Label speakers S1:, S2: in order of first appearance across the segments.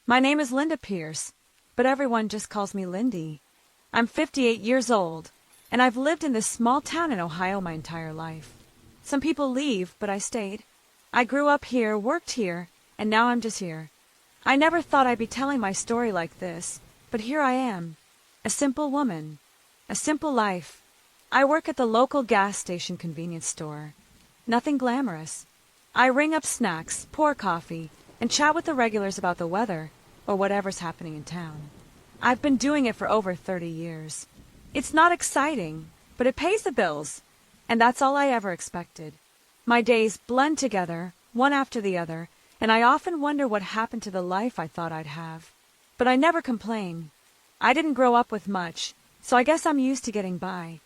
S1: My name is Linda Pierce, but everyone just calls me Lindy. I'm 58 years old, and I've lived in this small town in Ohio my entire life. Some people leave, but I stayed. I grew up here, worked here, and now I'm just here. I never thought I'd be telling my story like this, but here I am. A simple woman. A simple life. I work at the local gas station convenience store. Nothing glamorous. I ring up snacks, pour coffee, and chat with the regulars about the weather or whatever's happening in town. I've been doing it for over 30 years. It's not exciting, but it pays the bills, and that's all I ever expected. My days blend together, one after the other, and I often wonder what happened to the life I thought I'd have. But I never complain. I didn't grow up with much, so I guess I'm used to getting by.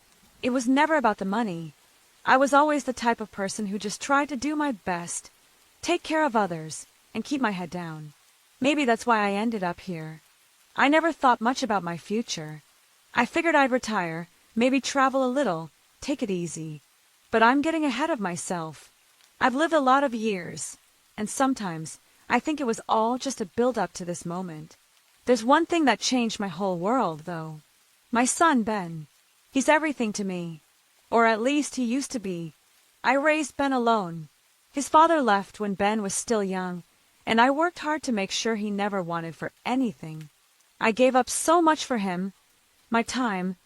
S1: It was never about the money. I was always the type of person who just tried to do my best, take care of others, and keep my head down. Maybe that's why I ended up here. I never thought much about my future. I figured I'd retire, maybe travel a little, take it easy. But I'm getting ahead of myself. I've lived a lot of years, and sometimes I think it was all just a build-up to this moment. There's one thing that changed my whole world, though. My son, Ben. He's everything to me. Or at least he used to be. I raised Ben alone. His father left when Ben was still young, and I worked hard to make sure he never wanted for anything. I gave up so much for him, my time,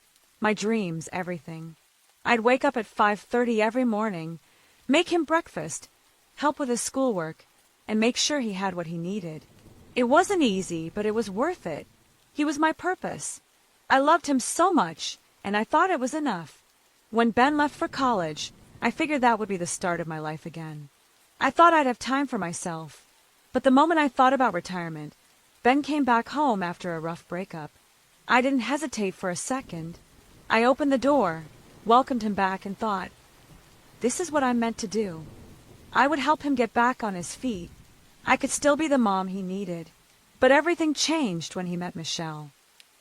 S1: my dreams, everything. I'd wake up at 5:30 every morning, make him breakfast, help with his schoolwork, and make sure he had what he needed. It wasn't easy, but it was worth it. He was my purpose. I loved him so much, and I thought it was enough. When Ben left for college, I figured that would be the start of my life again. I thought I'd have time for myself. But the moment I thought about retirement, Ben came back home after a rough breakup. I didn't hesitate for a second. I opened the door, welcomed him back, and thought, this is what I'm meant to do. I would help him get back on his feet. I could still be the mom he needed. But everything changed when he met Michelle.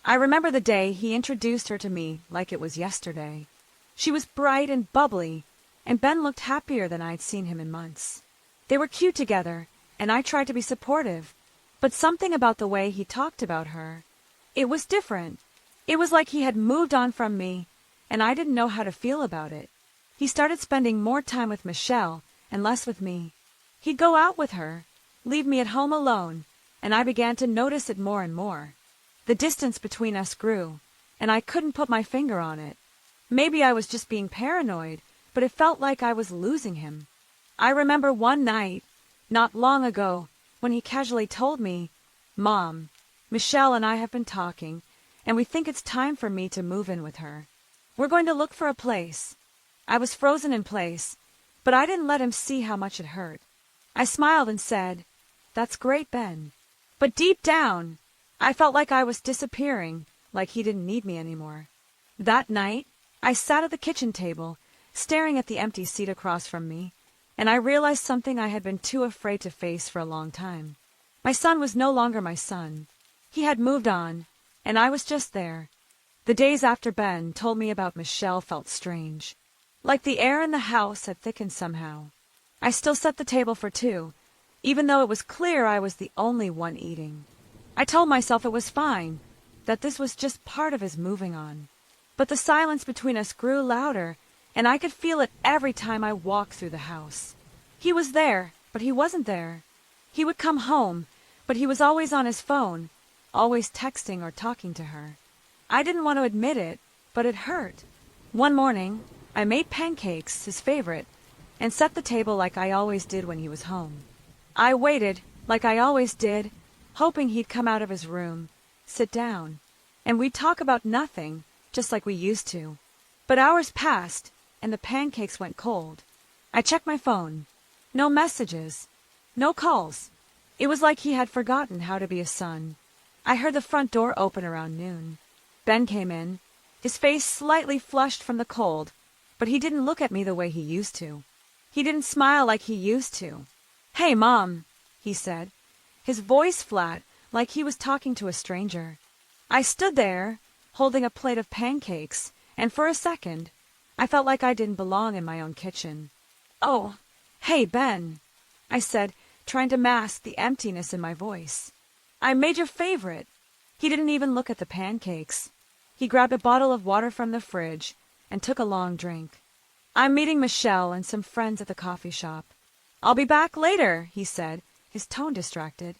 S1: I remember the day he introduced her to me like it was yesterday. She was bright and bubbly, and Ben looked happier than I'd seen him in months. They were cute together, and I tried to be supportive, but something about the way he talked about her, it was different. It was like he had moved on from me, and I didn't know how to feel about it. He started spending more time with Michelle and less with me. He'd go out with her, leave me at home alone, and I began to notice it more and more. The distance between us grew, and I couldn't put my finger on it. Maybe I was just being paranoid, but it felt like I was losing him. I remember one night, not long ago, when he casually told me, "Mom, Michelle and I have been talking, and we think it's time for me to move in with her. We're going to look for a place." I was frozen in place, but I didn't let him see how much it hurt. I smiled and said, "That's great, Ben." But deep down, I felt like I was disappearing, like he didn't need me anymore. That night, I sat at the kitchen table, staring at the empty seat across from me, and I realized something I had been too afraid to face for a long time. My son was no longer my son. He had moved on, and I was just there. The days after Ben told me about Michelle felt strange. Like the air in the house had thickened somehow. I still set the table for two, even though it was clear I was the only one eating. I told myself it was fine, that this was just part of his moving on. But the silence between us grew louder, and I could feel it every time I walked through the house. He was there, but he wasn't there. He would come home, but he was always on his phone, always texting or talking to her. I didn't want to admit it, but it hurt. One morning, I made pancakes, his favorite, and set the table like I always did when he was home. I waited, like I always did, hoping he'd come out of his room, sit down, and we'd talk about nothing, just like we used to. But hours passed, and the pancakes went cold. I checked my phone. No messages. No calls. It was like he had forgotten how to be a son. I heard the front door open around noon. Ben came in, his face slightly flushed from the cold, but he didn't look at me the way he used to. He didn't smile like he used to. "Hey, Mom," he said, his voice flat, like he was talking to a stranger. I stood there, holding a plate of pancakes, and for a second, I felt like I didn't belong in my own kitchen. "Oh, hey, Ben," I said, trying to mask the emptiness in my voice. I made your favorite." He didn't even look at the pancakes. He grabbed a bottle of water from the fridge and took a long drink. "I'm meeting Michelle and some friends at the coffee shop. I'll be back later," he said, his tone distracted.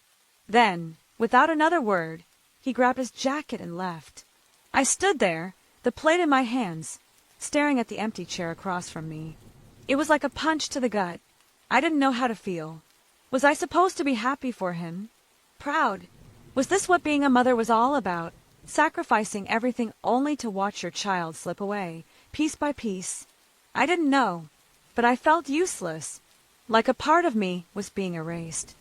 S1: Then, without another word, he grabbed his jacket and left. I stood there, the plate in my hands, staring at the empty chair across from me. It was like a punch to the gut. I didn't know how to feel. Was I supposed to be happy for him? Proud? Was this what being a mother was all about? Sacrificing everything only to watch your child slip away, piece by piece? I didn't know, but I felt useless, like a part of me was being erased.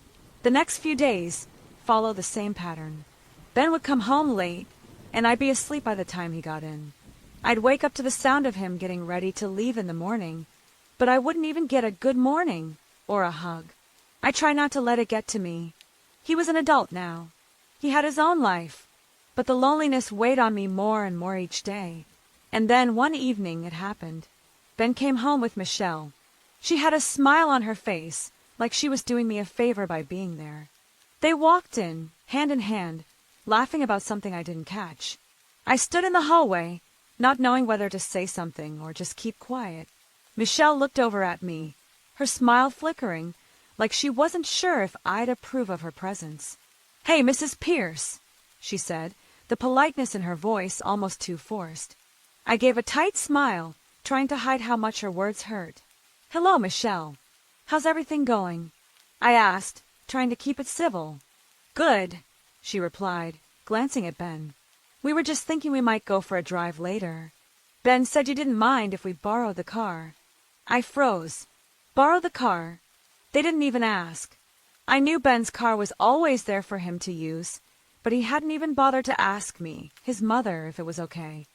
S1: The next few days followed the same pattern. Ben would come home late, and I'd be asleep by the time he got in. I'd wake up to the sound of him getting ready to leave in the morning, but I wouldn't even get a good morning or a hug. I tried not to let it get to me. He was an adult now. He had his own life, but the loneliness weighed on me more and more each day. And then one evening it happened. Ben came home with Michelle. She had a smile on her face, like she was doing me a favor by being there. They walked in hand, laughing about something I didn't catch. I stood in the hallway, not knowing whether to say something or just keep quiet. Michelle looked over at me, her smile flickering, like she wasn't sure if I'd approve of her presence. "Hey, Mrs. Pierce," she said, the politeness in her voice almost too forced. I gave a tight smile, trying to hide how much her words hurt. "Hello, Michelle. How's everything going?" I asked, trying to keep it civil. "Good," she replied, glancing at Ben. "We were just thinking we might go for a drive later. Ben said you didn't mind if we borrowed the car." I froze. Borrow the car? They didn't even ask. I knew Ben's car was always there for him to use, but he hadn't even bothered to ask me, his mother, if it was okay.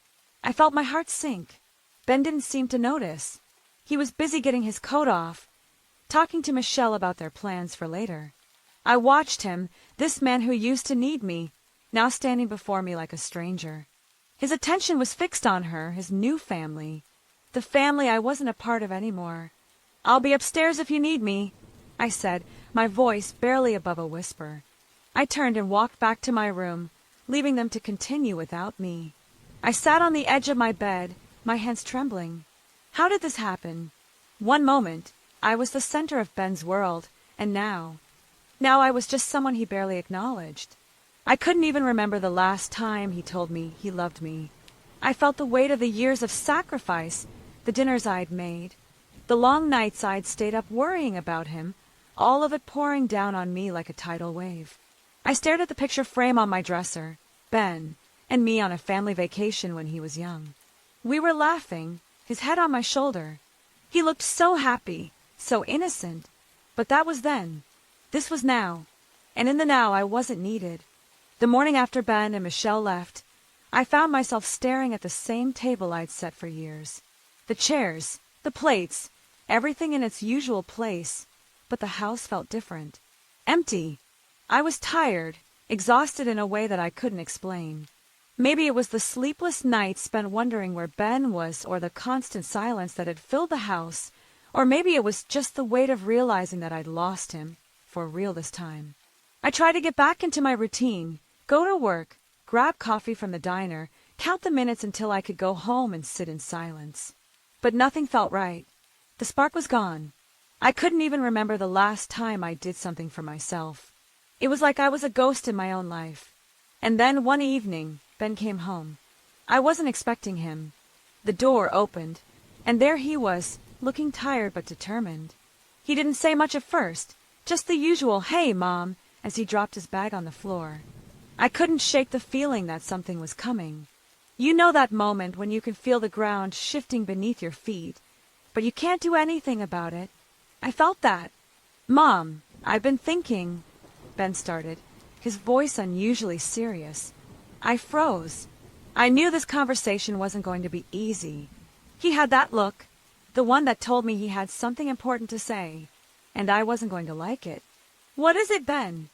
S1: I felt my heart sink. Ben didn't seem to notice. He was busy getting his coat off, talking to Michelle about their plans for later. I watched him, this man who used to need me, now standing before me like a stranger. His attention was fixed on her, his new family, the family I wasn't a part of anymore. "I'll be upstairs if you need me," I said, my voice barely above a whisper. I turned and walked back to my room, leaving them to continue without me. I sat on the edge of my bed, my hands trembling. How did this happen? One moment, I was the center of Ben's world, and now I was just someone he barely acknowledged. I couldn't even remember the last time he told me he loved me. I felt the weight of the years of sacrifice, the dinners I'd made, the long nights I'd stayed up worrying about him, all of it pouring down on me like a tidal wave. I stared at the picture frame on my dresser, Ben, and me on a family vacation when he was young. We were laughing, his head on my shoulder. He looked so happy, so innocent. But that was then. This was now. And in the now I wasn't needed. The morning after Ben and Michelle left, I found myself staring at the same table I'd set for years. The chairs, the plates, everything in its usual place, but the house felt different. Empty. I was tired, exhausted in a way that I couldn't explain. Maybe it was the sleepless nights spent wondering where Ben was, or the constant silence that had filled the house, or maybe it was just the weight of realizing that I'd lost him, for real this time. I tried to get back into my routine, go to work, grab coffee from the diner, count the minutes until I could go home and sit in silence. But nothing felt right. The spark was gone. I couldn't even remember the last time I did something for myself. It was like I was a ghost in my own life. And then one evening, Ben came home. I wasn't expecting him. The door opened, and there he was, looking tired but determined. He didn't say much at first, just the usual, "Hey, Mom," as he dropped his bag on the floor. I couldn't shake the feeling that something was coming. You know that moment when you can feel the ground shifting beneath your feet, but you can't do anything about it. I felt that. "Mom, I've been thinking," Ben started, his voice unusually serious. I froze. I knew this conversation wasn't going to be easy. He had that look, the one that told me he had something important to say, and I wasn't going to like it. "What is it, Ben?"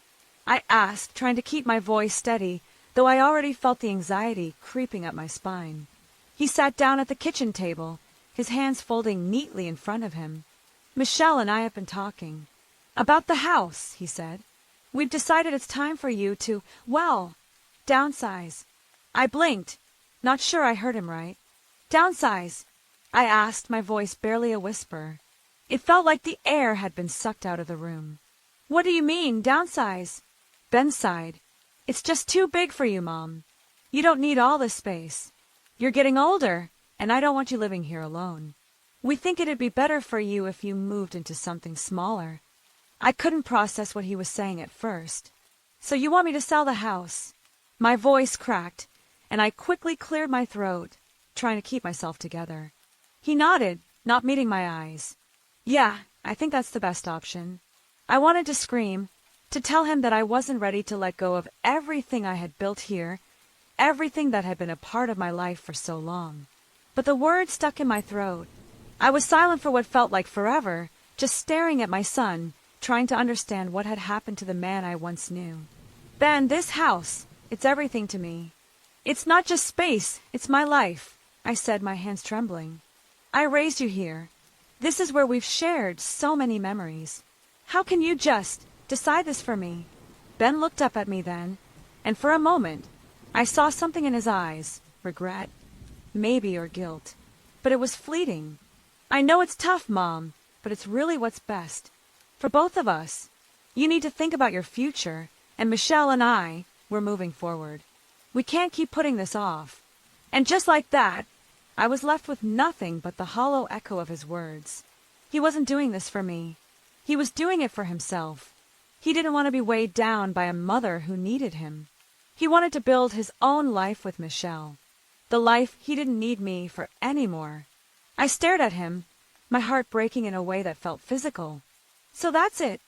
S1: I asked, trying to keep my voice steady, though I already felt the anxiety creeping up my spine. He sat down at the kitchen table, his hands folding neatly in front of him. "Michelle and I have been talking." "About the house," he said. We've decided it's time for you to, well, downsize. I blinked, not sure I heard him right. Downsize, I asked, my voice barely a whisper. It felt like the air had been sucked out of the room. What do you mean, downsize? Ben sighed. It's just too big for you, Mom. You don't need all this space. You're getting older, and I don't want you living here alone. We think it'd be better for you if you moved into something smaller. I couldn't process what he was saying at first. So you want me to sell the house? My voice cracked, and I quickly cleared my throat, trying to keep myself together. He nodded, not meeting my eyes. Yeah, I think that's the best option. I wanted to scream, to tell him that I wasn't ready to let go of everything I had built here, everything that had been a part of my life for so long. But the words stuck in my throat. I was silent for what felt like forever, just staring at my son, trying to understand what had happened to the man I once knew. Ben, this house, it's everything to me. It's not just space, it's my life, I said, my hands trembling. I raised you here. This is where we've shared so many memories. How can you just decide this for me? Ben looked up at me then, and for a moment, I saw something in his eyes, regret, maybe, or guilt. But it was fleeting. I know it's tough, Mom, but it's really what's best. For both of us. You need to think about your future, and Michelle and I, we're moving forward. We can't keep putting this off. And just like that, I was left with nothing but the hollow echo of his words. He wasn't doing this for me. He was doing it for himself. He didn't want to be weighed down by a mother who needed him. He wanted to build his own life with Michelle. The life he didn't need me for anymore. I stared at him, my heart breaking in a way that felt physical. So that's it?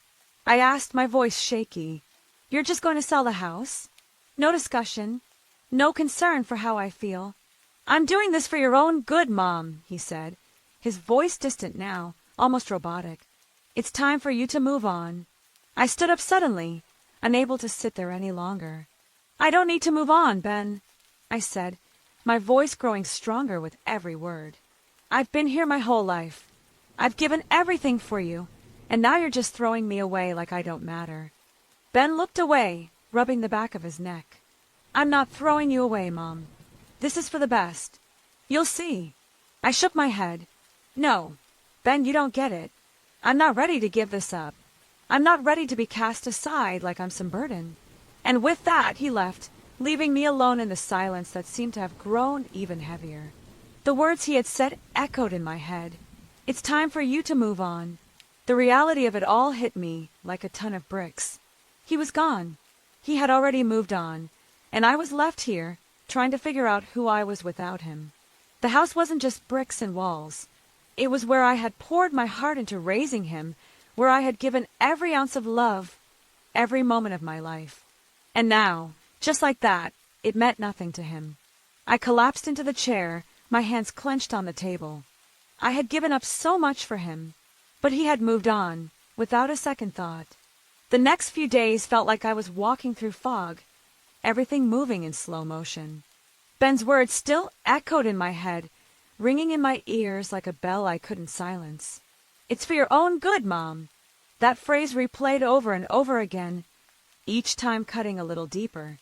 S1: I asked, my voice shaky. You're just going to sell the house? No discussion. No concern for how I feel. I'm doing this for your own good, Mom, he said, his voice distant now, almost robotic. It's time for you to move on. I stood up suddenly, unable to sit there any longer. I don't need to move on, Ben, I said, my voice growing stronger with every word. I've been here my whole life. I've given everything for you, and now you're just throwing me away like I don't matter. Ben looked away, rubbing the back of his neck. I'm not throwing you away, Mom. This is for the best. You'll see. I shook my head. No, Ben, you don't get it. I'm not ready to give this up. I'm not ready to be cast aside like I'm some burden. And with that, he left, leaving me alone in the silence that seemed to have grown even heavier. The words he had said echoed in my head. It's time for you to move on. The reality of it all hit me like a ton of bricks. He was gone. He had already moved on, and I was left here, trying to figure out who I was without him. The house wasn't just bricks and walls. It was where I had poured my heart into raising him, where I had given every ounce of love, every moment of my life. And now, just like that, it meant nothing to him. I collapsed into the chair, my hands clenched on the table. I had given up so much for him, but he had moved on, without a second thought. The next few days felt like I was walking through fog, everything moving in slow motion. Ben's words still echoed in my head, ringing in my ears like a bell I couldn't silence. It's for your own good, Mom. That phrase replayed over and over again, each time cutting a little deeper.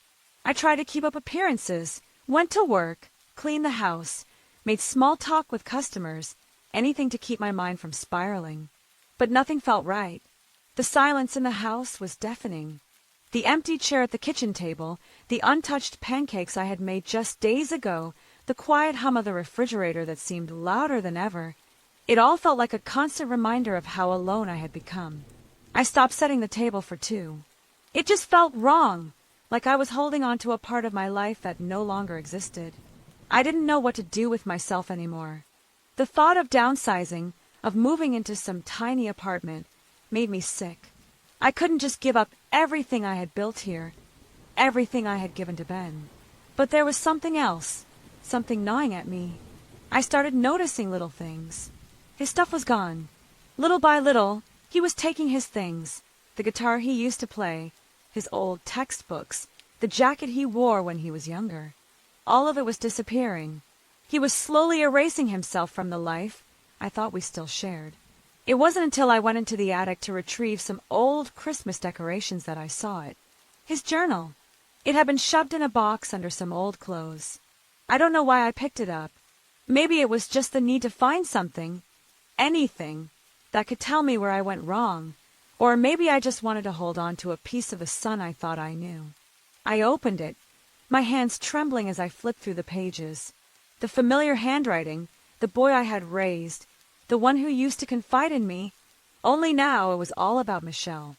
S1: I tried to keep up appearances, went to work, cleaned the house, made small talk with customers, anything to keep my mind from spiraling. But nothing felt right. The silence in the house was deafening. The empty chair at the kitchen table, the untouched pancakes I had made just days ago, the quiet hum of the refrigerator that seemed louder than ever, it all felt like a constant reminder of how alone I had become. I stopped setting the table for two. It just felt wrong, like I was holding on to a part of my life that no longer existed. I didn't know what to do with myself anymore. The thought of downsizing, of moving into some tiny apartment, made me sick. I couldn't just give up everything I had built here, everything I had given to Ben. But there was something else, something gnawing at me. I started noticing little things. His stuff was gone. Little by little, he was taking his things, the guitar he used to play, his old textbooks, the jacket he wore when he was younger. All of it was disappearing. He was slowly erasing himself from the life I thought we still shared. It wasn't until I went into the attic to retrieve some old Christmas decorations that I saw it. His journal. It had been shoved in a box under some old clothes. I don't know why I picked it up. Maybe it was just the need to find something, anything, that could tell me where I went wrong, or maybe I just wanted to hold on to a piece of the son I thought I knew. I opened it, my hands trembling as I flipped through the pages. The familiar handwriting, the boy I had raised, the one who used to confide in me, only now it was all about Michelle.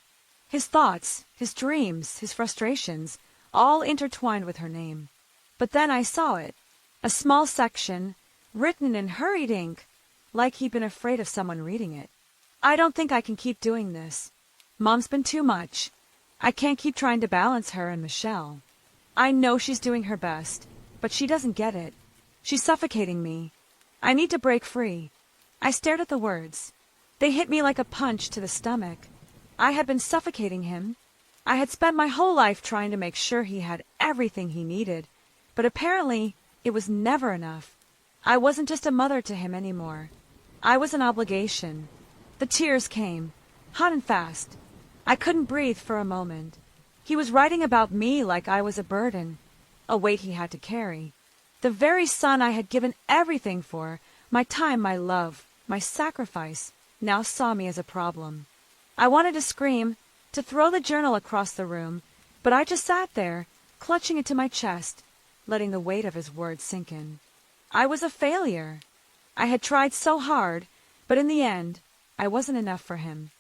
S1: His thoughts, his dreams, his frustrations, all intertwined with her name. But then I saw it, a small section, written in hurried ink, like he'd been afraid of someone reading it. I don't think I can keep doing this. Mom's been too much. I can't keep trying to balance her and Michelle. I know she's doing her best, but she doesn't get it. She's suffocating me. I need to break free. I stared at the words. They hit me like a punch to the stomach. I had been suffocating him. I had spent my whole life trying to make sure he had everything he needed, but apparently it was never enough. I wasn't just a mother to him anymore. I was an obligation. The tears came, hot and fast. I couldn't breathe for a moment. He was writing about me like I was a burden, a weight he had to carry. The very son I had given everything for, my time, my love, my sacrifice, now saw me as a problem. I wanted to scream, to throw the journal across the room, but I just sat there, clutching it to my chest, letting the weight of his words sink in. I was a failure. I had tried so hard, but in the end, I wasn't enough for him.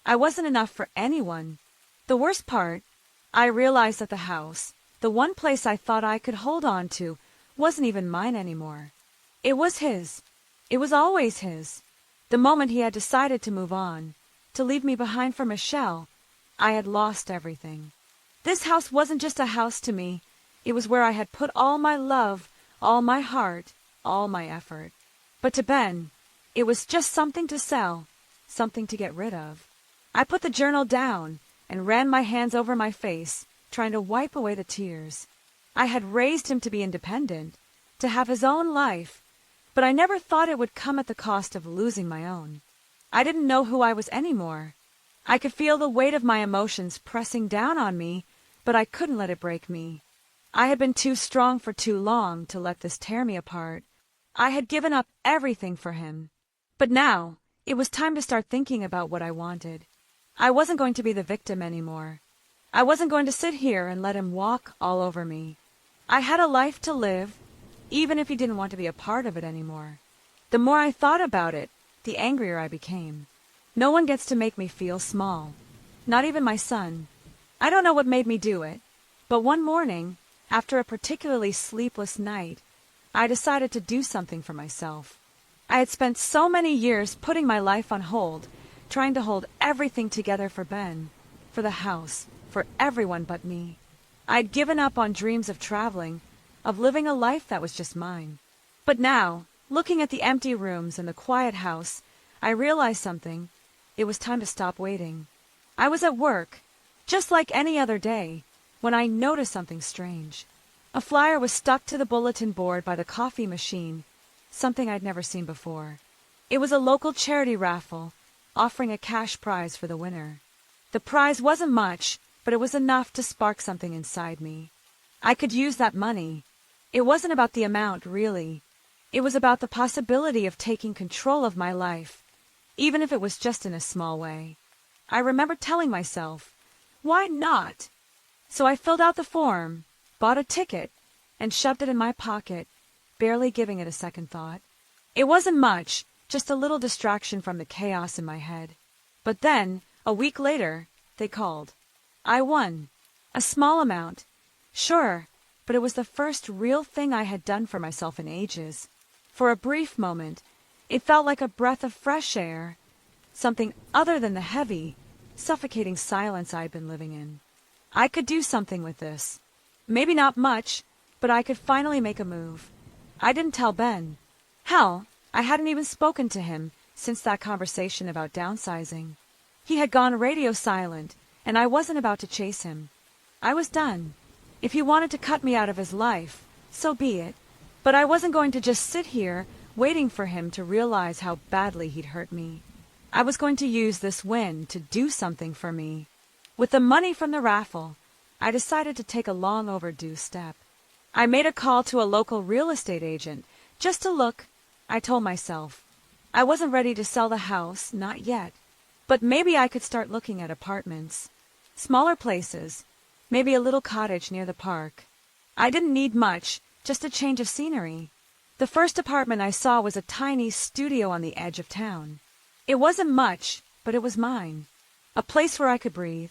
S1: I wasn't enough for anyone. The worst part, I realized that the house, the one place I thought I could hold on to, wasn't even mine anymore. It was his. It was always his. The moment he had decided to move on, to leave me behind for Michelle, I had lost everything. This house wasn't just a house to me. It was where I had put all my love, all my heart, all my effort. But to Ben, it was just something to sell, something to get rid of. I put the journal down and ran my hands over my face, trying to wipe away the tears. I had raised him to be independent, to have his own life, but I never thought it would come at the cost of losing my own. I didn't know who I was anymore. I could feel the weight of my emotions pressing down on me, but I couldn't let it break me. I had been too strong for too long to let this tear me apart. I had given up everything for him. But now, it was time to start thinking about what I wanted. I wasn't going to be the victim anymore. I wasn't going to sit here and let him walk all over me. I had a life to live, even if he didn't want to be a part of it anymore. The more I thought about it, the angrier I became. No one gets to make me feel small. Not even my son. I don't know what made me do it, but one morning, after a particularly sleepless night, I decided to do something for myself. I had spent so many years putting my life on hold, trying to hold everything together for Ben, for the house, for everyone but me. I'd given up on dreams of traveling, of living a life that was just mine. But now, looking at the empty rooms and the quiet house, I realized something. It was time to stop waiting. I was at work, just like any other day, when I noticed something strange. A flyer was stuck to the bulletin board by the coffee machine, something I'd never seen before. It was a local charity raffle, offering a cash prize for the winner. The prize wasn't much, but it was enough to spark something inside me. I could use that money. It wasn't about the amount, really. It was about the possibility of taking control of my life, even if it was just in a small way. I remember telling myself, why not? So I filled out the form, bought a ticket, and shoved it in my pocket, barely giving it a second thought. It wasn't much, just a little distraction from the chaos in my head. But then, a week later, they called. I won. A small amount. Sure, but it was the first real thing I had done for myself in ages. For a brief moment, it felt like a breath of fresh air, something other than the heavy, suffocating silence I'd been living in. I could do something with this. Maybe not much, but I could finally make a move. I didn't tell Ben. Hell, I hadn't even spoken to him since that conversation about downsizing. He had gone radio silent, and I wasn't about to chase him. I was done. If he wanted to cut me out of his life, so be it. But I wasn't going to just sit here waiting for him to realize how badly he'd hurt me. I was going to use this win to do something for me. With the money from the raffle, I decided to take a long overdue step. I made a call to a local real estate agent just to look, I told myself. I wasn't ready to sell the house, not yet. But maybe I could start looking at apartments. Smaller places, maybe a little cottage near the park. I didn't need much, just a change of scenery. The first apartment I saw was a tiny studio on the edge of town. It wasn't much, but it was mine. A place where I could breathe.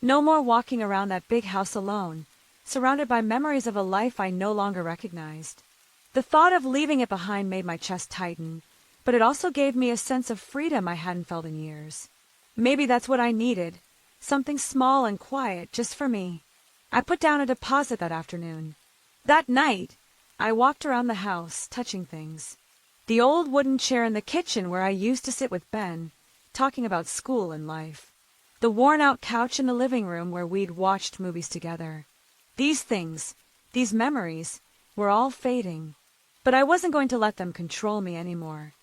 S1: No more walking around that big house alone, surrounded by memories of a life I no longer recognized. The thought of leaving it behind made my chest tighten, but it also gave me a sense of freedom I hadn't felt in years. Maybe that's what I needed, something small and quiet just for me. I put down a deposit that afternoon. That night, I walked around the house, touching things. The old wooden chair in the kitchen where I used to sit with Ben, talking about school and life. The worn-out couch in the living room where we'd watched movies together. These things, these memories, were all fading. But I wasn't going to let them control me anymore.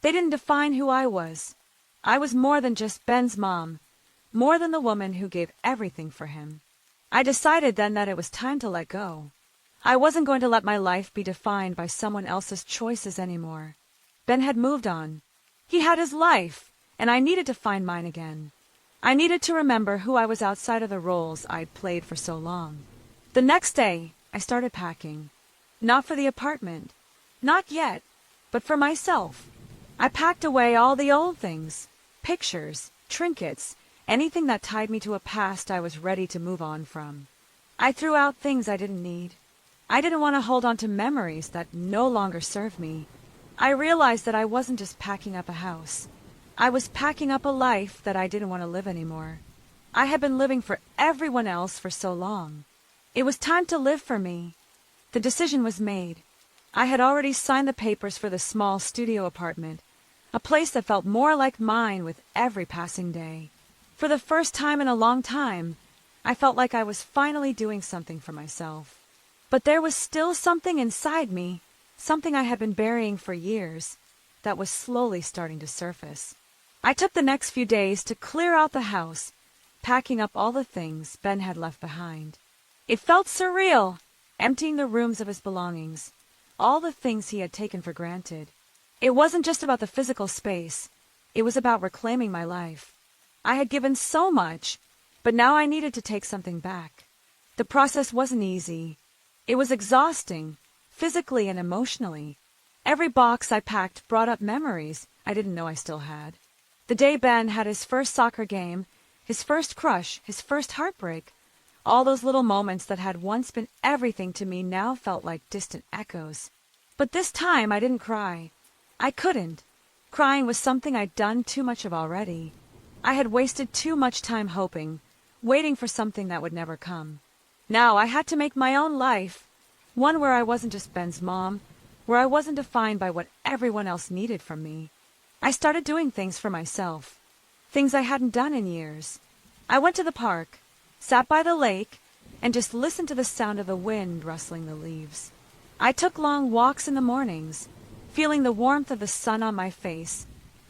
S1: They didn't define who I was. I was more than just Ben's mom, more than the woman who gave everything for him. I decided then that it was time to let go. I wasn't going to let my life be defined by someone else's choices anymore. Ben had moved on. He had his life, and I needed to find mine again. I needed to remember who I was outside of the roles I'd played for so long. The next day, I started packing. Not for the apartment. Not yet, but for myself. I packed away all the old things, pictures, trinkets, anything that tied me to a past I was ready to move on from. I threw out things I didn't need. I didn't want to hold on to memories that no longer served me. I realized that I wasn't just packing up a house. I was packing up a life that I didn't want to live anymore. I had been living for everyone else for so long. It was time to live for me. The decision was made. I had already signed the papers for the small studio apartment, a place that felt more like mine with every passing day. For the first time in a long time, I felt like I was finally doing something for myself. But there was still something inside me, something I had been burying for years, that was slowly starting to surface. I took the next few days to clear out the house, packing up all the things Ben had left behind. It felt surreal, emptying the rooms of his belongings, all the things he had taken for granted. It wasn't just about the physical space. It was about reclaiming my life. I had given so much, but now I needed to take something back. The process wasn't easy. It was exhausting, physically and emotionally. Every box I packed brought up memories I didn't know I still had. The day Ben had his first soccer game, his first crush, his first heartbreak, all those little moments that had once been everything to me now felt like distant echoes. But this time I didn't cry. I couldn't. Crying was something I'd done too much of already. I had wasted too much time hoping, waiting for something that would never come. Now I had to make my own life, one where I wasn't just Ben's mom, where I wasn't defined by what everyone else needed from me. I started doing things for myself, things I hadn't done in years. I went to the park, sat by the lake, and just listened to the sound of the wind rustling the leaves. I took long walks in the mornings, feeling the warmth of the sun on my face,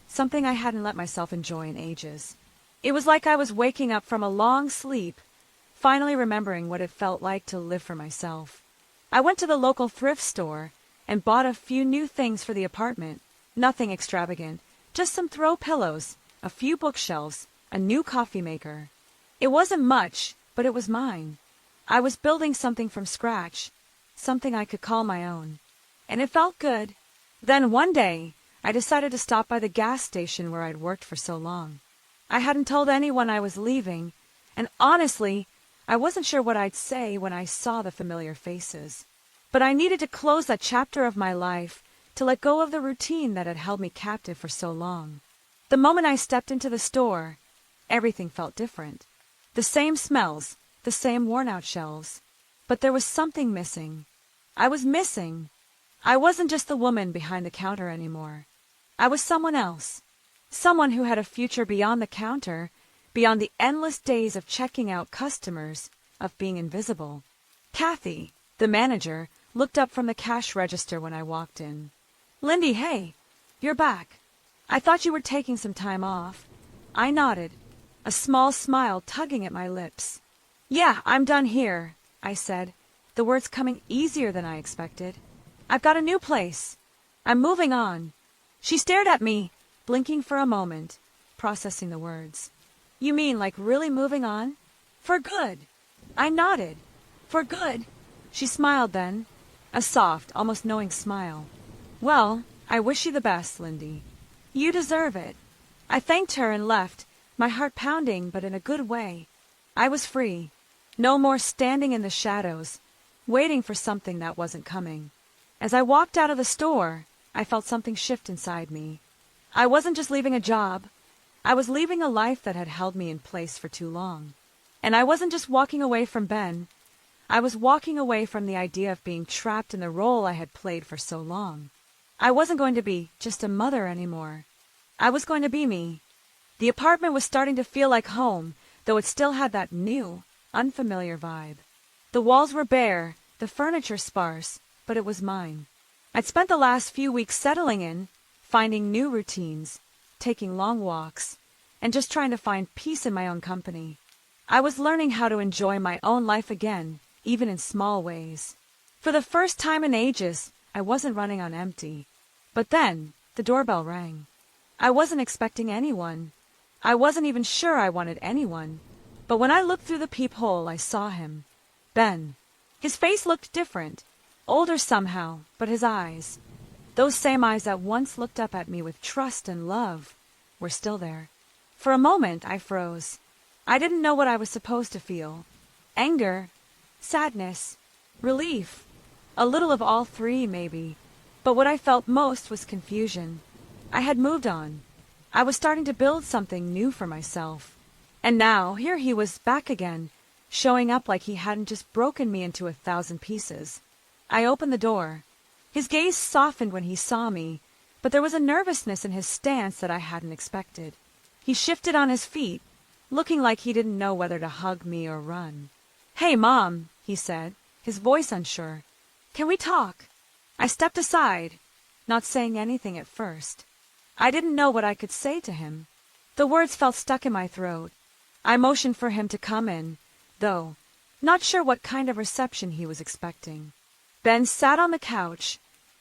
S1: something I hadn't let myself enjoy in ages. It was like I was waking up from a long sleep, finally remembering what it felt like to live for myself. I went to the local thrift store and bought a few new things for the apartment. Nothing extravagant, just some throw pillows, a few bookshelves, a new coffee maker. It wasn't much, but it was mine. I was building something from scratch, something I could call my own. And it felt good. Then one day, I decided to stop by the gas station where I'd worked for so long. I hadn't told anyone I was leaving, and honestly, I wasn't sure what I'd say when I saw the familiar faces. But I needed to close that chapter of my life, to let go of the routine that had held me captive for so long. The moment I stepped into the store, everything felt different. The same smells, the same worn-out shelves. But there was something missing. I was missing. I wasn't just the woman behind the counter anymore. I was someone else. Someone who had a future beyond the counter, beyond the endless days of checking out customers, of being invisible. Kathy, the manager, looked up from the cash register when I walked in. "Lindy, hey, you're back." I thought you were taking some time off. I nodded, a small smile tugging at my lips. Yeah, I'm done here, I said, the words coming easier than I expected. I've got a new place. I'm moving on. She stared at me, blinking for a moment, processing the words. You mean like really moving on? For good. I nodded. For good. She smiled then, a soft, almost knowing smile. Well, I wish you the best, Lindy. You deserve it. I thanked her and left, my heart pounding, but in a good way. I was free. No more standing in the shadows, waiting for something that wasn't coming. As I walked out of the store, I felt something shift inside me. I wasn't just leaving a job. I was leaving a life that had held me in place for too long. And I wasn't just walking away from Ben. I was walking away from the idea of being trapped in the role I had played for so long. I wasn't going to be just a mother anymore. I was going to be me. The apartment was starting to feel like home, though it still had that new, unfamiliar vibe. The walls were bare, the furniture sparse, but it was mine. I'd spent the last few weeks settling in, finding new routines, taking long walks, and just trying to find peace in my own company. I was learning how to enjoy my own life again, even in small ways. For the first time in ages, I wasn't running on empty. But then, the doorbell rang. I wasn't expecting anyone. I wasn't even sure I wanted anyone. But when I looked through the peephole, I saw him. Ben. His face looked different, older somehow, but his eyes, those same eyes that once looked up at me with trust and love, were still there. For a moment, I froze. I didn't know what I was supposed to feel. Anger, sadness, relief, a little of all three, maybe. But what I felt most was confusion. I had moved on. I was starting to build something new for myself. And now, here he was back again, showing up like he hadn't just broken me into 1,000 pieces. I opened the door. His gaze softened when he saw me, but there was a nervousness in his stance that I hadn't expected. He shifted on his feet, looking like he didn't know whether to hug me or run. Hey, Mom, he said, his voice unsure. Can we talk? I stepped aside, not saying anything at first. I didn't know what I could say to him. The words felt stuck in my throat. I motioned for him to come in, though, not sure what kind of reception he was expecting. Ben sat on the couch,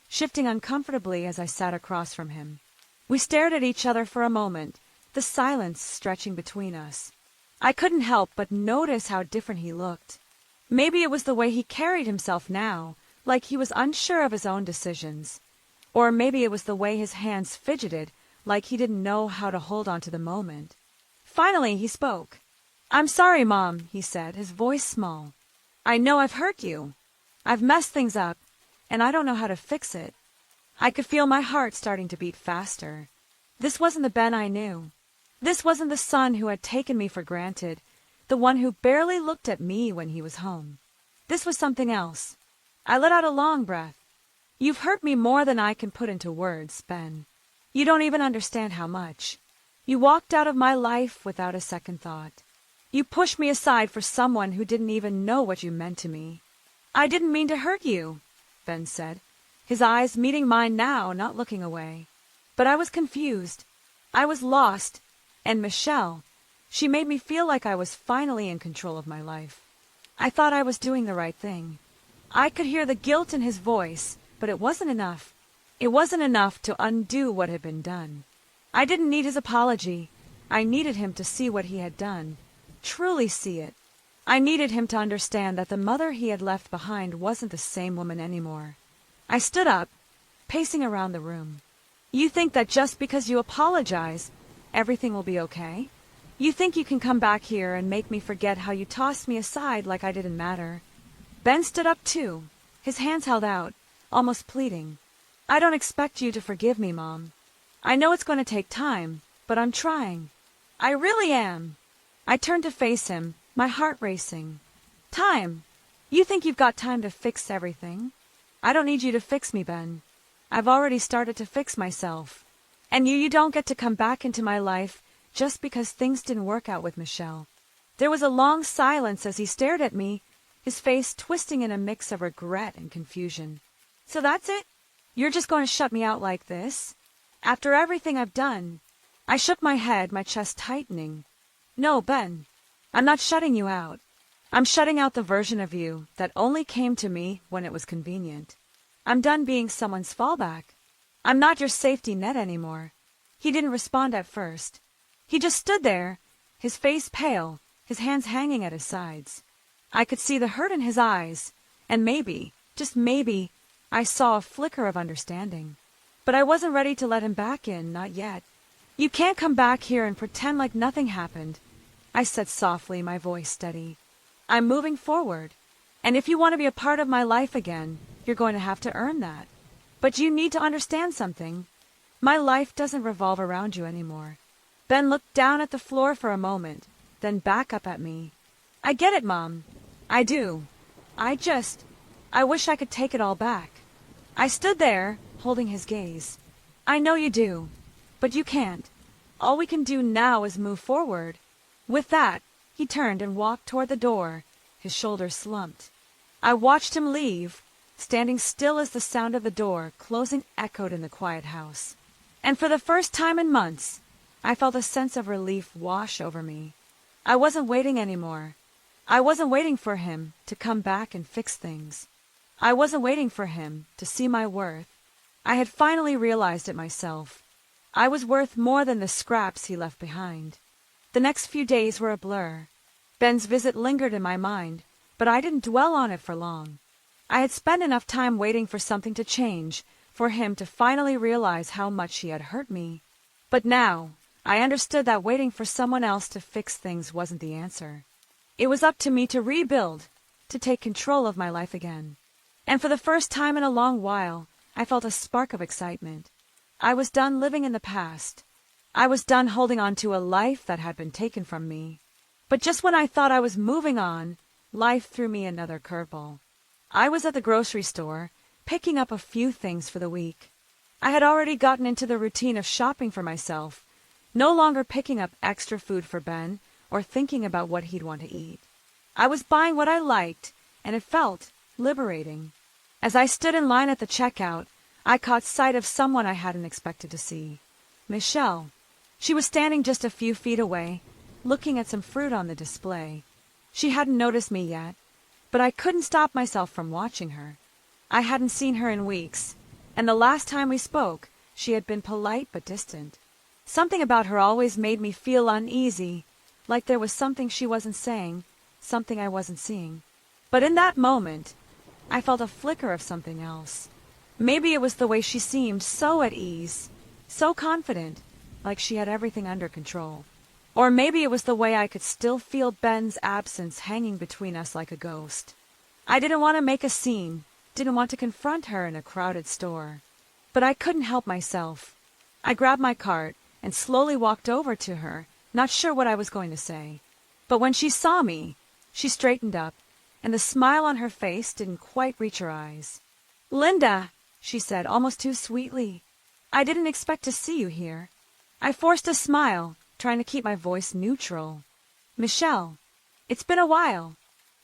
S1: shifting uncomfortably as I sat across from him. We stared at each other for a moment, the silence stretching between us. I couldn't help but notice how different he looked. Maybe it was the way he carried himself now, like he was unsure of his own decisions. Or maybe it was the way his hands fidgeted, like he didn't know how to hold on to the moment. Finally, he spoke. I'm sorry, Mom, he said, his voice small. I know I've hurt you. I've messed things up, and I don't know how to fix it. I could feel my heart starting to beat faster. This wasn't the Ben I knew. This wasn't the son who had taken me for granted, the one who barely looked at me when he was home. This was something else. I let out a long breath. You've hurt me more than I can put into words, Ben. You don't even understand how much. You walked out of my life without a second thought. You pushed me aside for someone who didn't even know what you meant to me. I didn't mean to hurt you, Ben said, his eyes meeting mine now, not looking away. But I was confused. I was lost. And Michelle, she made me feel like I was finally in control of my life. I thought I was doing the right thing. I could hear the guilt in his voice, but it wasn't enough. It wasn't enough to undo what had been done. I didn't need his apology. I needed him to see what he had done, truly see it. I needed him to understand that the mother he had left behind wasn't the same woman anymore. I stood up, pacing around the room. You think that just because you apologize, everything will be okay? You think you can come back here and make me forget how you tossed me aside like I didn't matter? Ben stood up too, his hands held out, almost pleading. I don't expect you to forgive me, Mom. I know it's going to take time, but I'm trying. I really am. I turned to face him, my heart racing. Time. You think you've got time to fix everything? I don't need you to fix me, Ben. I've already started to fix myself. And you don't get to come back into my life just because things didn't work out with Michelle. There was a long silence as he stared at me, his face twisting in a mix of regret and confusion. So that's it? You're just going to shut me out like this? After everything I've done. I shook my head, my chest tightening. No, Ben, I'm not shutting you out. I'm shutting out the version of you that only came to me when it was convenient. I'm done being someone's fallback. I'm not your safety net anymore. He didn't respond at first. He just stood there, his face pale, his hands hanging at his sides. I could see the hurt in his eyes, and maybe, just maybe, I saw a flicker of understanding. But I wasn't ready to let him back in, not yet. You can't come back here and pretend like nothing happened, I said softly, my voice steady. I'm moving forward, and if you want to be a part of my life again, you're going to have to earn that. But you need to understand something. My life doesn't revolve around you anymore. Ben looked down at the floor for a moment, then back up at me. I get it, Mom. I do. I wish I could take it all back. I stood there, holding his gaze. I know you do, but you can't. All we can do now is move forward. With that, he turned and walked toward the door, his shoulders slumped. I watched him leave, standing still as the sound of the door closing echoed in the quiet house. And for the first time in months, I felt a sense of relief wash over me. I wasn't waiting anymore. I wasn't waiting for him to come back and fix things. I wasn't waiting for him to see my worth. I had finally realized it myself. I was worth more than the scraps he left behind. The next few days were a blur. Ben's visit lingered in my mind, but I didn't dwell on it for long. I had spent enough time waiting for something to change, for him to finally realize how much he had hurt me. But now, I understood that waiting for someone else to fix things wasn't the answer. It was up to me to rebuild, to take control of my life again. And for the first time in a long while, I felt a spark of excitement. I was done living in the past. I was done holding on to a life that had been taken from me. But just when I thought I was moving on, life threw me another curveball. I was at the grocery store, picking up a few things for the week. I had already gotten into the routine of shopping for myself, no longer picking up extra food for Ben or thinking about what he'd want to eat. I was buying what I liked, and it felt liberating. As I stood in line at the checkout, I caught sight of someone I hadn't expected to see. Michelle. She was standing just a few feet away, looking at some fruit on the display. She hadn't noticed me yet, but I couldn't stop myself from watching her. I hadn't seen her in weeks, and the last time we spoke, she had been polite but distant. Something about her always made me feel uneasy, like there was something she wasn't saying, something I wasn't seeing. But in that moment, I felt a flicker of something else. Maybe it was the way she seemed so at ease, so confident, like she had everything under control. Or maybe it was the way I could still feel Ben's absence hanging between us like a ghost. I didn't want to make a scene, didn't want to confront her in a crowded store. But I couldn't help myself. I grabbed my cart and slowly walked over to her, not sure what I was going to say. But when she saw me, she straightened up, and the smile on her face didn't quite reach her eyes. "Linda," she said, almost too sweetly, "I didn't expect to see you here." I forced a smile, trying to keep my voice neutral. "Michelle, it's been a while."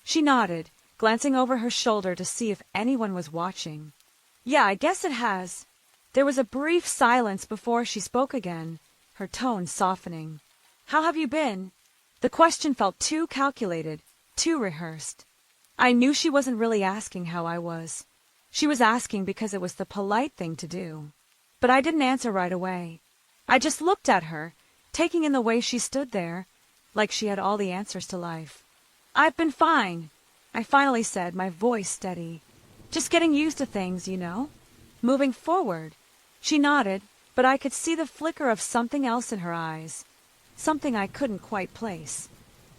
S1: She nodded, glancing over her shoulder to see if anyone was watching. "Yeah, I guess it has." There was a brief silence before she spoke again, her tone softening. "How have you been?" The question felt too calculated, too rehearsed. I knew she wasn't really asking how I was. She was asking because it was the polite thing to do. But I didn't answer right away. I just looked at her, taking in the way she stood there, like she had all the answers to life. "I've been fine," I finally said, my voice steady. "Just getting used to things, you know. Moving forward." She nodded, but I could see the flicker of something else in her eyes. Something I couldn't quite place.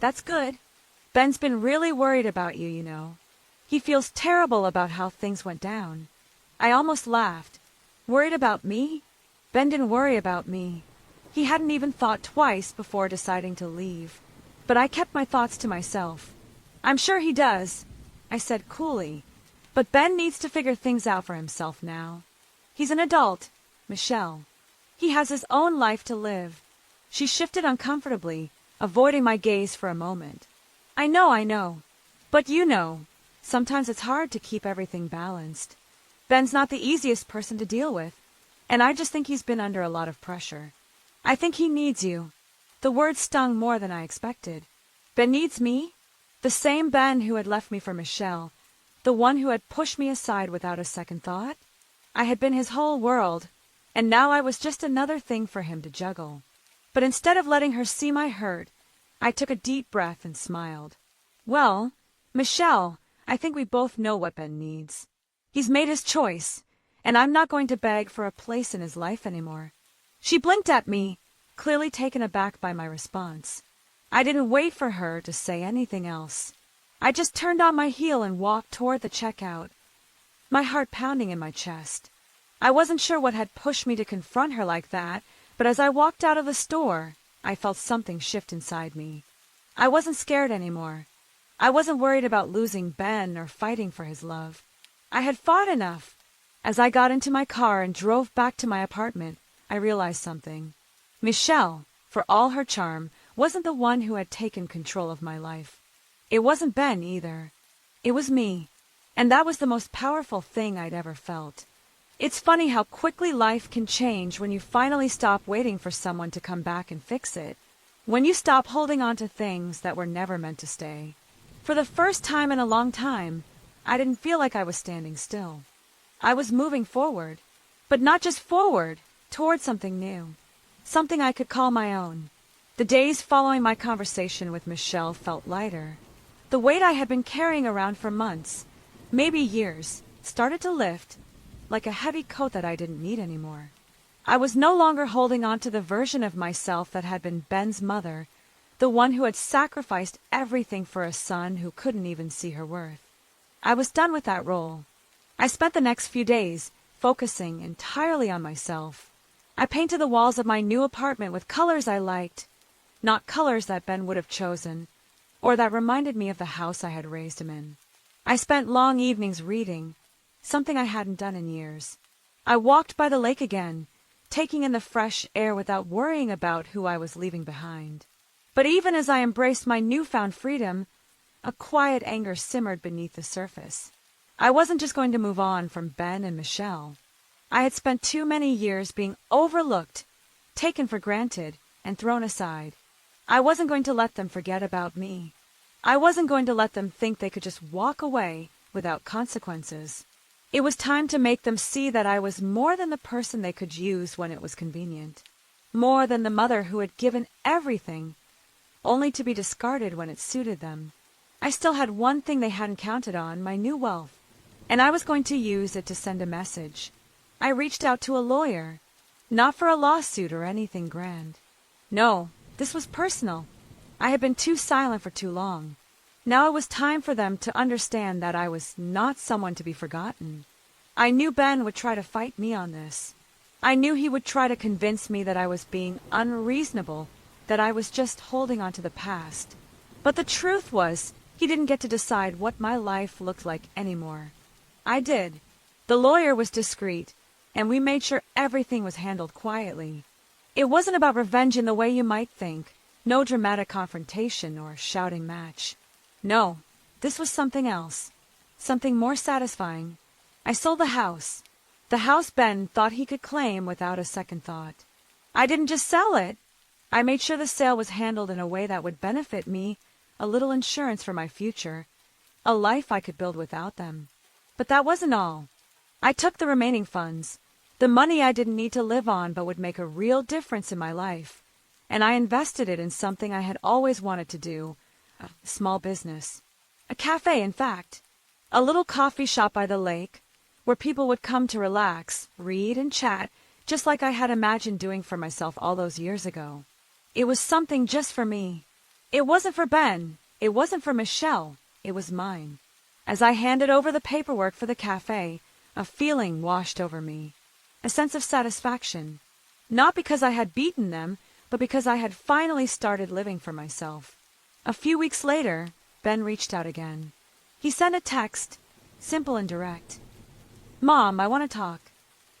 S1: "That's good. Ben's been really worried about you, you know. He feels terrible about how things went down." I almost laughed. Worried about me? Ben didn't worry about me. He hadn't even thought twice before deciding to leave. But I kept my thoughts to myself. "I'm sure he does," I said coolly. "But Ben needs to figure things out for himself now. He's an adult, Michelle. He has his own life to live." She shifted uncomfortably, avoiding my gaze for a moment. I know. But you know, sometimes it's hard to keep everything balanced. Ben's not the easiest person to deal with. and I just think he's been under a lot of pressure. I think he needs you." The words stung more than I expected. Ben needs me? The same Ben who had left me for Michelle, the one who had pushed me aside without a second thought? I had been his whole world, and now I was just another thing for him to juggle. But instead of letting her see my hurt, I took a deep breath and smiled. "Well, Michelle, I think we both know what Ben needs. He's made his choice, and I'm not going to beg for a place in his life anymore." She blinked at me, clearly taken aback by my response. I didn't wait for her to say anything else. I just turned on my heel and walked toward the checkout, my heart pounding in my chest. I wasn't sure what had pushed me to confront her like that, but as I walked out of the store, I felt something shift inside me. I wasn't scared anymore. I wasn't worried about losing Ben or fighting for his love. I had fought enough. As I got into my car and drove back to my apartment, I realized something. Michelle, for all her charm, wasn't the one who had taken control of my life. It wasn't Ben either. It was me, and that was the most powerful thing I'd ever felt. It's funny how quickly life can change when you finally stop waiting for someone to come back and fix it, when you stop holding on to things that were never meant to stay. For the first time in a long time, I didn't feel like I was standing still. I was moving forward, but not just forward, toward something new, something I could call my own. The days following my conversation with Michelle felt lighter. The weight I had been carrying around for months, maybe years, started to lift, like a heavy coat that I didn't need anymore. I was no longer holding on to the version of myself that had been Ben's mother, the one who had sacrificed everything for a son who couldn't even see her worth. I was done with that role. I spent the next few days focusing entirely on myself. I painted the walls of my new apartment with colors I liked, not colors that Ben would have chosen, or that reminded me of the house I had raised him in. I spent long evenings reading, something I hadn't done in years. I walked by the lake again, taking in the fresh air without worrying about who I was leaving behind. But even as I embraced my newfound freedom, a quiet anger simmered beneath the surface. I wasn't just going to move on from Ben and Michelle. I had spent too many years being overlooked, taken for granted, and thrown aside. I wasn't going to let them forget about me. I wasn't going to let them think they could just walk away without consequences. It was time to make them see that I was more than the person they could use when it was convenient, more than the mother who had given everything, only to be discarded when it suited them. I still had one thing they hadn't counted on, my new wealth, and I was going to use it to send a message. I reached out to a lawyer, not for a lawsuit or anything grand. No, this was personal. I had been too silent for too long. Now it was time for them to understand that I was not someone to be forgotten. I knew Ben would try to fight me on this. I knew he would try to convince me that I was being unreasonable, that I was just holding on to the past. But the truth was, he didn't get to decide what my life looked like anymore. I did. The lawyer was discreet, and we made sure everything was handled quietly. It wasn't about revenge in the way you might think, no dramatic confrontation or shouting match. No, this was something else, something more satisfying. I sold the house Ben thought he could claim without a second thought. I didn't just sell it. I made sure the sale was handled in a way that would benefit me, a little insurance for my future, a life I could build without them. But that wasn't all. I took the remaining funds, the money I didn't need to live on but would make a real difference in my life, and I invested it in something I had always wanted to do, a small business. A cafe, in fact. A little coffee shop by the lake, where people would come to relax, read, and chat, just like I had imagined doing for myself all those years ago. It was something just for me. It wasn't for Ben. It wasn't for Michelle. It was mine. As I handed over the paperwork for the cafe, a feeling washed over me. A sense of satisfaction. Not because I had beaten them, but because I had finally started living for myself. A few weeks later, Ben reached out again. He sent a text, simple and direct. "Mom, I want to talk.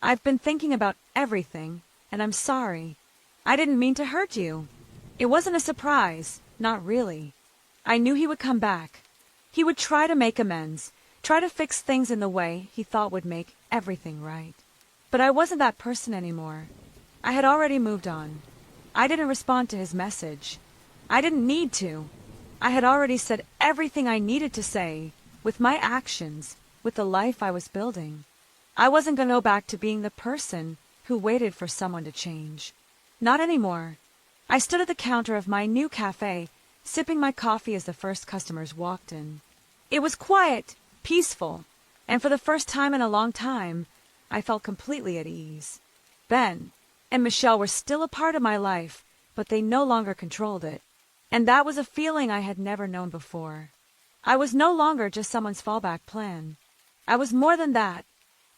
S1: I've been thinking about everything, and I'm sorry. I didn't mean to hurt you. It wasn't a surprise, not really. I knew he would come back. He would try to make amends, try to fix things in the way he thought would make everything right. But I wasn't that person anymore. I had already moved on. I didn't respond to his message. I didn't need to. I had already said everything I needed to say, with my actions, with the life I was building. I wasn't going to go back to being the person who waited for someone to change. Not anymore. I stood at the counter of my new cafe, sipping my coffee as the first customers walked in. It was quiet, peaceful, and for the first time in a long time, I felt completely at ease. Ben and Michelle were still a part of my life, but they no longer controlled it. And that was a feeling I had never known before. I was no longer just someone's fallback plan. I was more than that.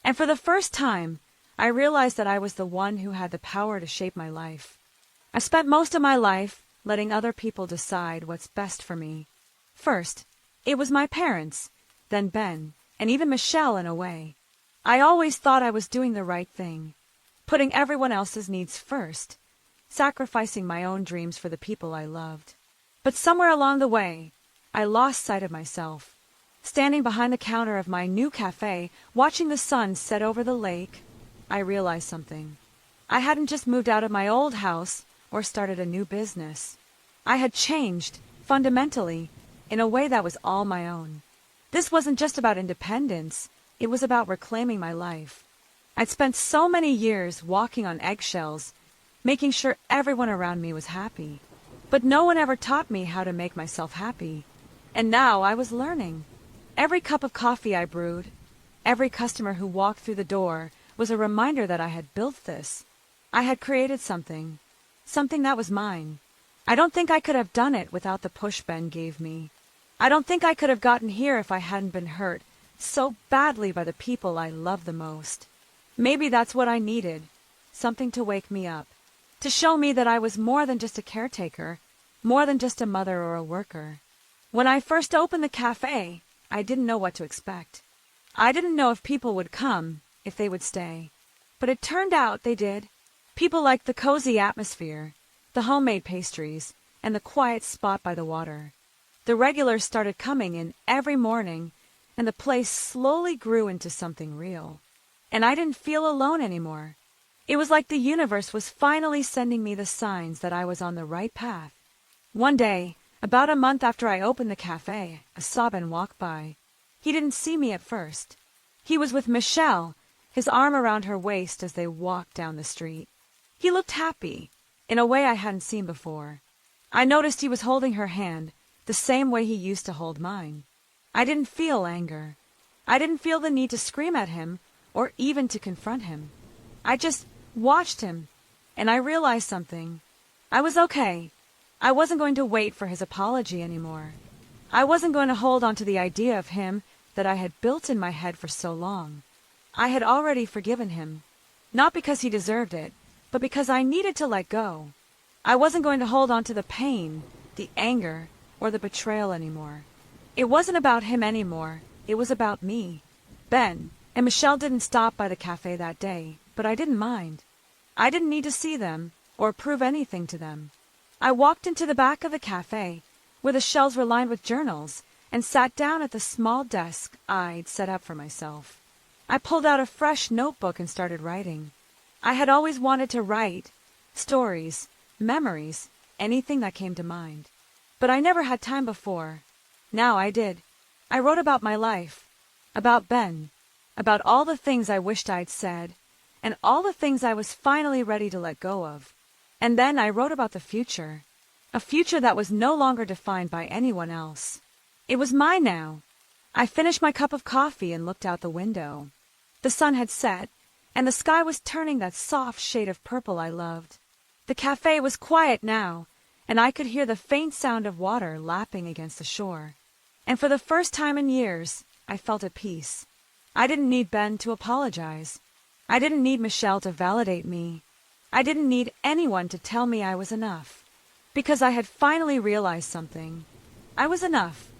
S1: And for the first time, I realized that I was the one who had the power to shape my life. I spent most of my life letting other people decide what's best for me. First, it was my parents, then Ben, and even Michelle in a way. I always thought I was doing the right thing, putting everyone else's needs first, sacrificing my own dreams for the people I loved. But somewhere along the way, I lost sight of myself. Standing behind the counter of my new cafe, watching the sun set over the lake, I realized something. I hadn't just moved out of my old house or started a new business. I had changed, fundamentally, in a way that was all my own. This wasn't just about independence. It was about reclaiming my life. I'd spent so many years walking on eggshells, making sure everyone around me was happy. But no one ever taught me how to make myself happy. And now I was learning. Every cup of coffee I brewed, every customer who walked through the door was a reminder that I had built this. I had created something that was mine. I don't think I could have done it without the push Ben gave me. I don't think I could have gotten here if I hadn't been hurt so badly by the people I love the most. Maybe that's what I needed, something to wake me up, to show me that I was more than just a caretaker, more than just a mother or a worker. When I first opened the cafe, I didn't know what to expect. I didn't know if people would come, if they would stay. But it turned out they did. People liked the cozy atmosphere, the homemade pastries, and the quiet spot by the water. The regulars started coming in every morning, and the place slowly grew into something real. And I didn't feel alone anymore. It was like the universe was finally sending me the signs that I was on the right path. One day, about a month after I opened the cafe, I saw Ben walk by. He didn't see me at first. He was with Michelle, his arm around her waist as they walked down the street. He looked happy, in a way I hadn't seen before. I noticed he was holding her hand, the same way he used to hold mine. I didn't feel anger. I didn't feel the need to scream at him or even to confront him. I just watched him, and I realized something. I was okay. I wasn't going to wait for his apology anymore. I wasn't going to hold on to the idea of him that I had built in my head for so long. I had already forgiven him, not because he deserved it, but because I needed to let go. I wasn't going to hold on to the pain, the anger, or the betrayal anymore. It wasn't about him anymore. It was about me. Ben and Michelle didn't stop by the cafe that day, but I didn't mind. I didn't need to see them or prove anything to them. I walked into the back of the cafe, where the shelves were lined with journals, and sat down at the small desk I'd set up for myself. I pulled out a fresh notebook and started writing. I had always wanted to write stories, memories, anything that came to mind. But I never had time before. Now I did. I wrote about my life, about Ben, about all the things I wished I'd said, and all the things I was finally ready to let go of. And then I wrote about the future, a future that was no longer defined by anyone else. It was mine now. I finished my cup of coffee and looked out the window. The sun had set, and the sky was turning that soft shade of purple I loved. The cafe was quiet now, and I could hear the faint sound of water lapping against the shore. And for the first time in years, I felt at peace. I didn't need Ben to apologize. I didn't need Michelle to validate me. I didn't need anyone to tell me I was enough. Because I had finally realized something. I was enough.